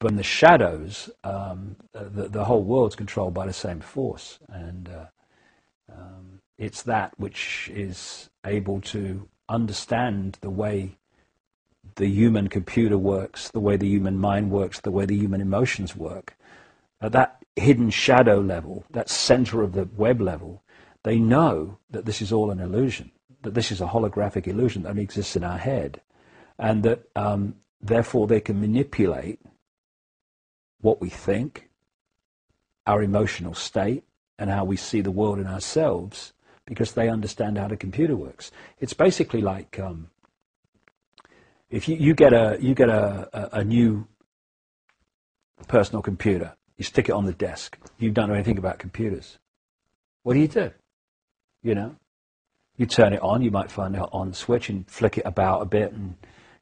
But in the shadows, the whole world's controlled by the same force, and it's that which is able to understand the way the human computer works, the way the human mind works, the way the human emotions work. At that hidden shadow level, that center of the web level, they know that this is all an illusion, that this is a holographic illusion that only exists in our head, and that therefore they can manipulate what we think, our emotional state, and how we see the world and ourselves, because they understand how the computer works. It's basically like if you get a new personal computer, you stick it on the desk. You don't know anything about computers. What do? You know, you turn it on. You might find the on switch and flick it about a bit, and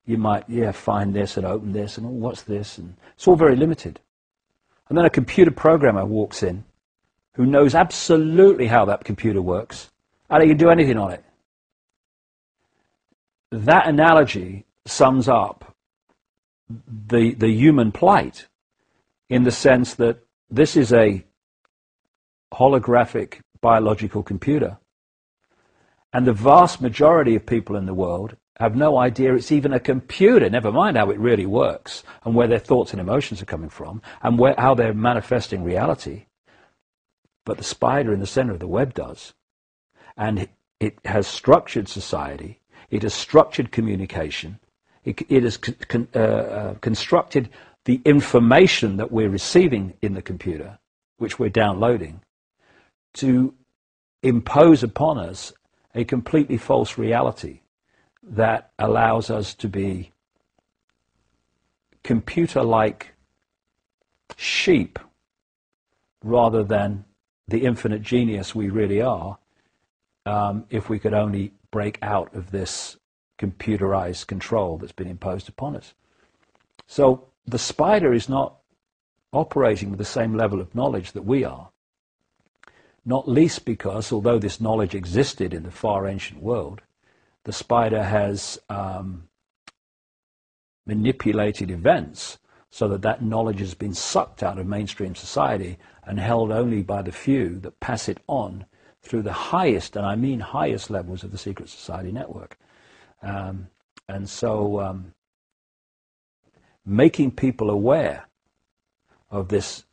you might find this and open this and what's this, and it's all very limited. And then a computer programmer walks in who knows absolutely how that computer works, and he can do anything on it. That analogy sums up the human plight, in the sense that this is a holographic biological computer, and the vast majority of people in the world have no idea it's even a computer, never mind how it really works and where their thoughts and emotions are coming from and how they're manifesting reality. But the spider in the center of the web does. And it has structured society, it has structured communication, it has constructed the information that we're receiving in the computer, which we're downloading, to impose upon us a completely false reality that allows us to be computer-like sheep rather than the infinite genius we really are, if we could only break out of this computerized control that's been imposed upon us. So the spider is not operating with the same level of knowledge that we are, not least because, although this knowledge existed in the far ancient world, the spider has manipulated events so that that knowledge has been sucked out of mainstream society and held only by the few that pass it on through the highest, and I mean highest, levels of the secret society network. And so making people aware of this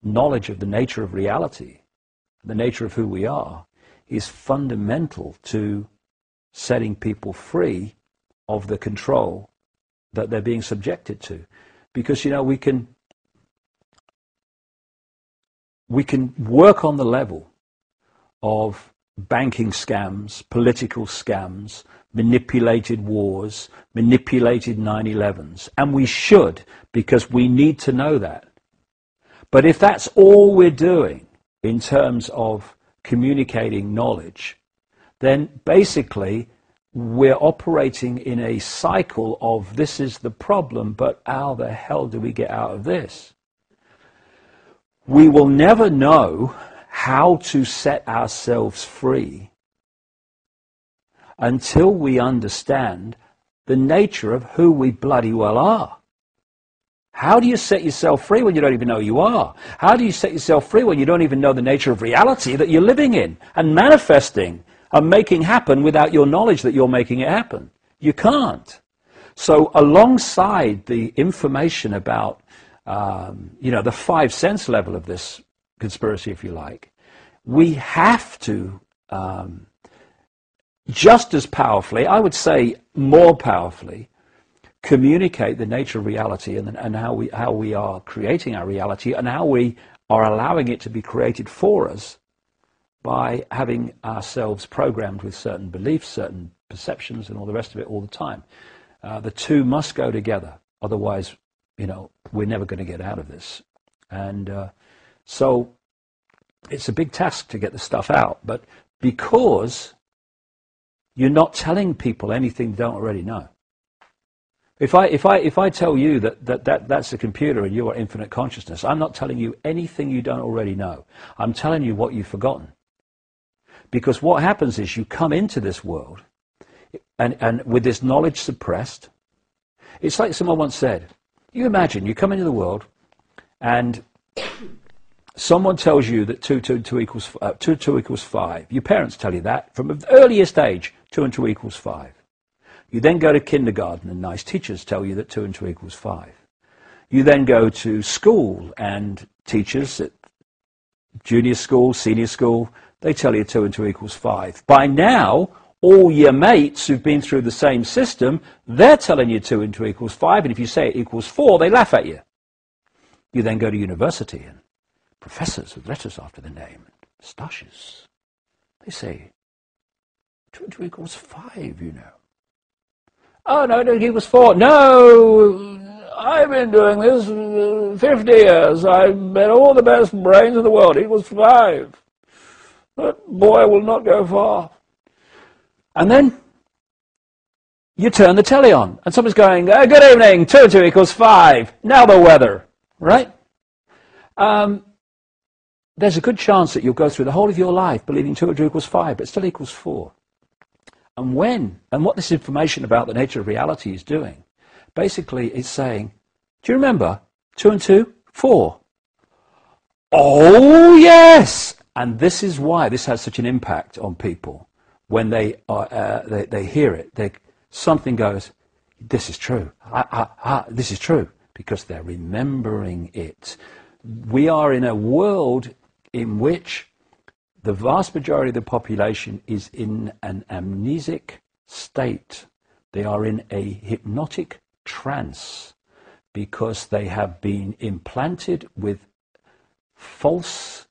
knowledge of the nature of reality, the nature of who we are, is fundamental to setting people free of the control that they're being subjected to. Because, you know, we can work on the level of banking scams, political scams, manipulated wars, manipulated 9/11s, and we should, because we need to know that. But if that's all we're doing in terms of communicating knowledge, then basically we're operating in a cycle of this is the problem, but how the hell do we get out of this? We will never know how to set ourselves free until we understand the nature of who we bloody well are. How do you set yourself free when you don't even know you are? How do you set yourself free when you don't even know the nature of reality that you're living in and manifesting and making happen without your knowledge that you're making it happen? You can't. So alongside the information about, the 5 sense level of this conspiracy, if you like, we have to just as powerfully, I would say more powerfully, communicate the nature of reality and how we are creating our reality and how we are allowing it to be created for us by having ourselves programmed with certain beliefs, certain perceptions, and all the rest of it all the time. The two must go together. Otherwise, we're never going to get out of this. And so it's a big task to get the stuff out. But because you're not telling people anything they don't already know. If I tell you that's a computer and you are infinite consciousness, I'm not telling you anything you don't already know. I'm telling you what you've forgotten. Because what happens is you come into this world and with this knowledge suppressed. It's like someone once said, you imagine you come into the world and someone tells you that 2 equals 5. Your parents tell you that from the earliest age, 2 and 2 equals 5. You then go to kindergarten and nice teachers tell you that 2 and 2 equals 5. You then go to school and teachers at junior school, senior school, they tell you 2 and 2 equals 5. By now, all your mates who've been through the same system, they're telling you 2 and 2 equals 5, and if you say it equals 4, they laugh at you. You then go to university, and professors with letters after the name, moustaches, they say 2 and 2 equals 5, you know. Oh, no, it equals 4. No, I've been doing this 50 years. I've met all the best brains in the world. It equals 5. That boy will not go far. And then you turn the telly on, and someone's going, good evening, 2 and 2 equals 5. Now the weather, right? There's a good chance that you'll go through the whole of your life believing 2 and 2 equals 5, but it still equals 4. And what this information about the nature of reality is doing, basically it's saying, do you remember 2 and 2, 4? Oh, yes! And this is why this has such an impact on people. When they hear it, something goes, this is true, this is true, because they're remembering it. We are in a world in which the vast majority of the population is in an amnesic state. They are in a hypnotic trance because they have been implanted with false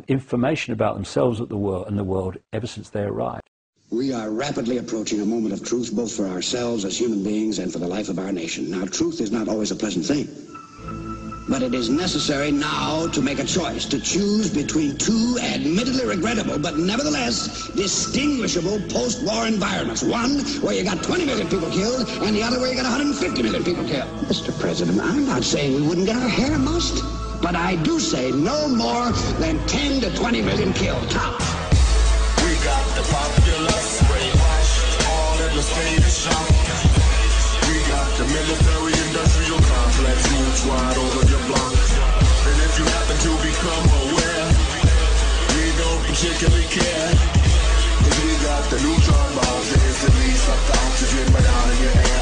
information about themselves and the world ever since they arrived. We are rapidly approaching a moment of truth, both for ourselves as human beings and for the life of our nation. Now, truth is not always a pleasant thing, but it is necessary now to make a choice, to choose between two admittedly regrettable, but nevertheless distinguishable post-war environments. One where you got 20 million people killed, and the other where you got 150 million people killed. Mr. President, I'm not saying we wouldn't get our hair mussed, but I do say no more than 10 to 20 million killed, tops. We got the populace brainwashed, all in the state of shock. We got the military industrial complex moves wide over your block. And if you happen to become aware, we don't particularly care. Cause we got the neutron bombs that instantly suck the oxygen right out of your air.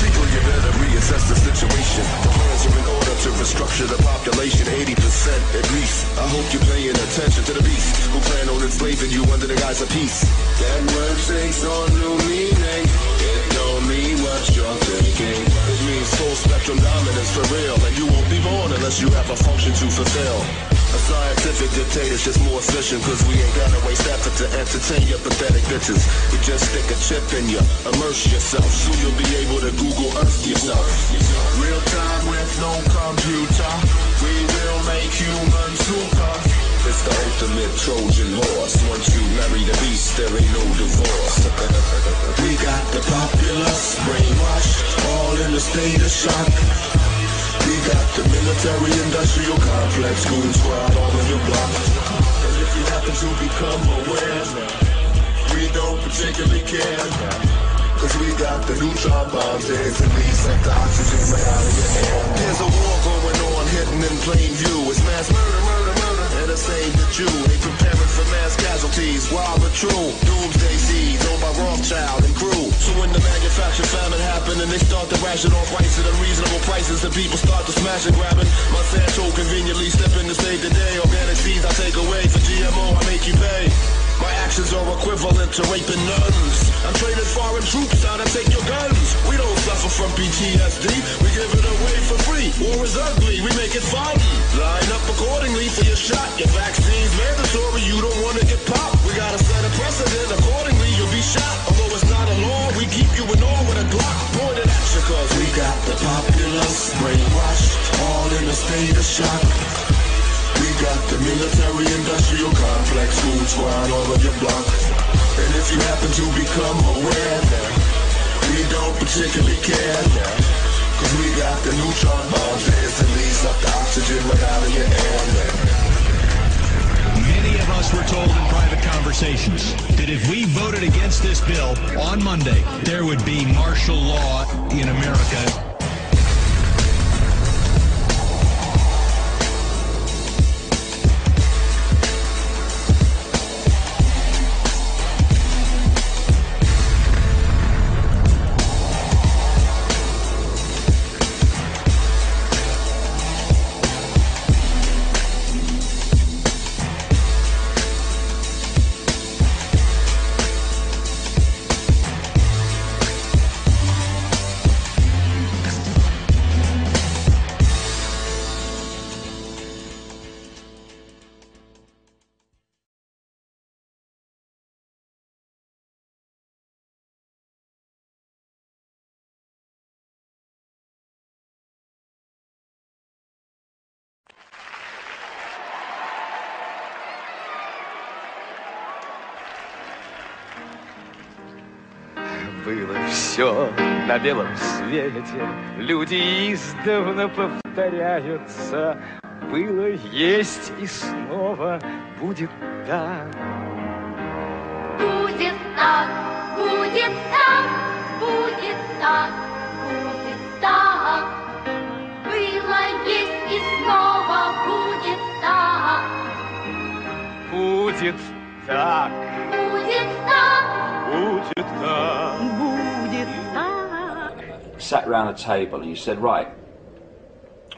Secretly, you better reassess the situation. The plans are in order to restructure the population, 80% at least. I hope you're paying attention to the beast who plan on enslaving you under the guise of peace. That word takes on new meaning. It don't mean what you're thinking. It means full spectrum dominance for real, and you won't be born unless you have a function to fulfill. A scientific dictatorship's more efficient, cause we ain't gotta waste effort to entertain your pathetic bitches. We just stick a chip in you, immerse yourself, so you'll be able to Google Earth yourself. Real time with no computer, we will make humans super. It's the ultimate Trojan horse. Once you marry the beast, there ain't no divorce. We got the populace brainwashed, all in a state of shock. We got the military industrial complex, goon squad all on your block. And if you happen to become aware, we don't particularly care. Cause we got the neutron bombs that instantly suck the oxygen right out of your air. There's a war going on hidden in plain view. It's mass murder, murder, murder. And the same that you ain't preparing for mass casualties. Wild but true, doomsday seeds owned by Rothschild and crew. So when the manufacturing famine happen and they start to ration off rice at unreasonable prices, the people start to smash and grabbing. Monsanto conveniently step in to save the day. Organic seeds I take away, for GMO I make you pay. My actions are equivalent to raping nuns. I'm trading foreign troops out to take your guns. We don't suffer from PTSD, we give it away for free. War is ugly, we make it fun. Line up accordingly for your shot. Your vaccine's mandatory, you don't want to get popped. We gotta set a precedent, accordingly you'll be shot. Although it's not a law, we keep you in awe with a Glock pointed at you. Cause we got the populace brainwashed, all in a state of shock. We got the military industrial complex, goon squad all on your block. And if you happen to become aware, we don't particularly care. Cause we got the neutron bombs that instantly suck the oxygen right out of your air. Many of us were told in private conversations that if we voted against this bill on Monday, there would be martial law in America. было все на белом свете. Люди издавна повторяются. Было, есть и снова будет так. Будет так, будет так, будет так, будет так. Было, есть и снова будет так. Будет так. Будет так. Будет так. Будет так. Sat around a table and you said, right,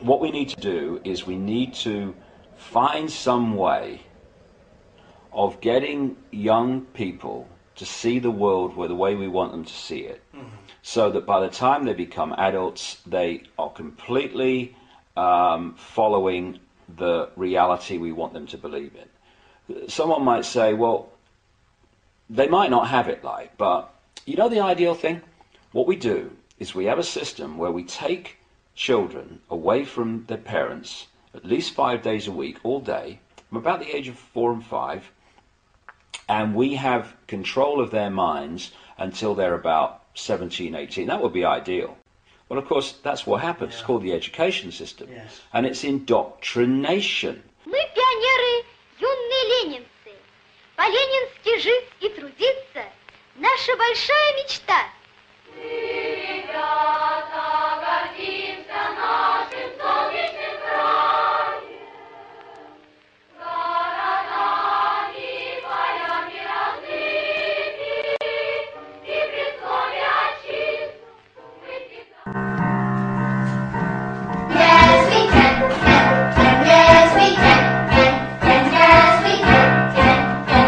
what we need to do is we need to find some way of getting young people to see the world the way we want them to see it, so that by the time they become adults, they are completely following the reality we want them to believe in. Someone might say, well, they might not have it like, but you know the ideal thing? What we do is we have a system where we take children away from their parents at least 5 days a week, all day, from about the age of 4 and 5, and we have control of their minds until they're about 17, 18. That would be ideal. Well, of course, that's what happens. It's called the education system. Yes. And it's indoctrination. Мы пионеры, юные ленинцы. По-ленински жить и трудиться – наша большая мечта. Ребята, гордимся нашим солнечным краем. Городами, полями разными, и при слове отчизну мы всегда. Yes, we can, yes, we can, yes, we can,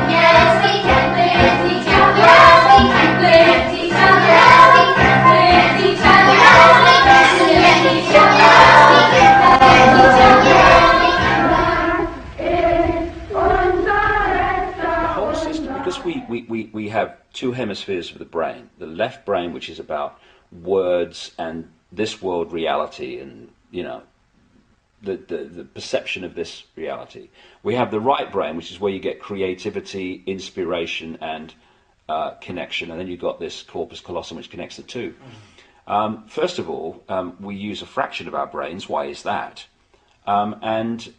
yes, we can lift each other, yes, we can lift each other, yes, we can lift each other, yes, we can lift each other, yes, we can lift each other, The whole system, because we have two hemispheres of the brain. The left brain, which is about words and this world reality and, you know, the perception of this reality. We have the right brain, which is where you get creativity, inspiration, and connection, and then you've got this corpus callosum, which connects the two. First of all, we use a fraction of our brains. Why is that? And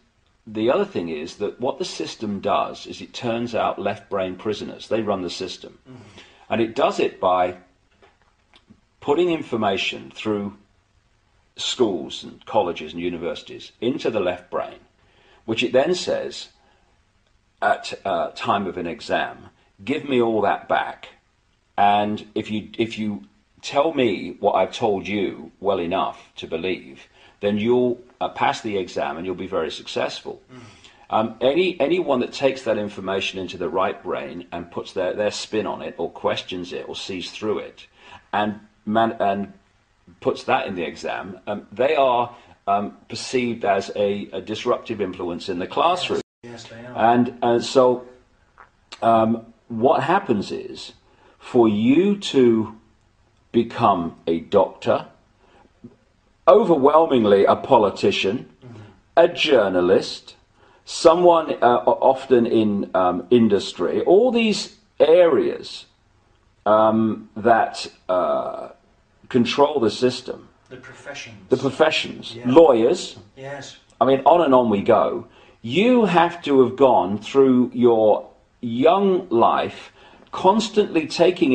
the other thing is that what the system does is it turns out left brain prisoners. They run the system. And it does it by putting information through schools and colleges and universities into the left brain, which it then says at time of an exam, give me all that back, and if you tell me what I've told you well enough to believe, then you'll pass the exam and you'll be very successful. Anyone that takes that information into the right brain and puts their spin on it, or questions it, or sees through it, and puts that in the exam, they are perceived as a disruptive influence in the classroom. Yes, they are. And so what happens is, for you to become a doctor, overwhelmingly a politician, a journalist, someone often in industry, all these areas that control the system. The professions. The professions, Yeah. lawyers, Yes. I mean, on and we go. You have to have gone through your young life constantly taking